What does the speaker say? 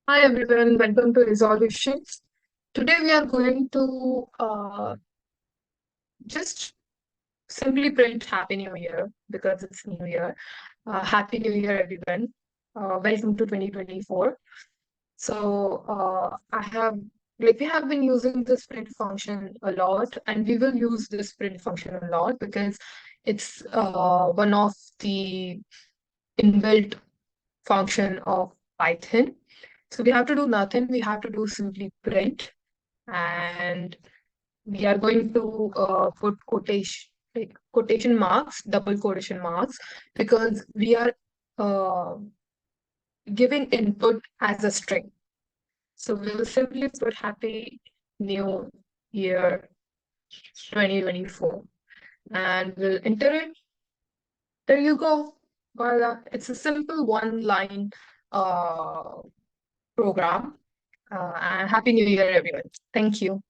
Hi everyone, welcome to Resolutions. Today we are going to just simply print Happy New Year because it's New Year. Happy New Year, everyone. Welcome to 2024. We have been using this print function a lot, and we will use this print function a lot because it's one of the inbuilt function of Python. So we have to do nothing. We have to do simply print, and we are going to put quotation marks, double quotation marks, because we are uh, giving input as a string. So we will simply put Happy New Year 2024 and we'll enter it. There you go. Voila. It's a simple one line uh, program. And Happy New Year, everyone. Thank you.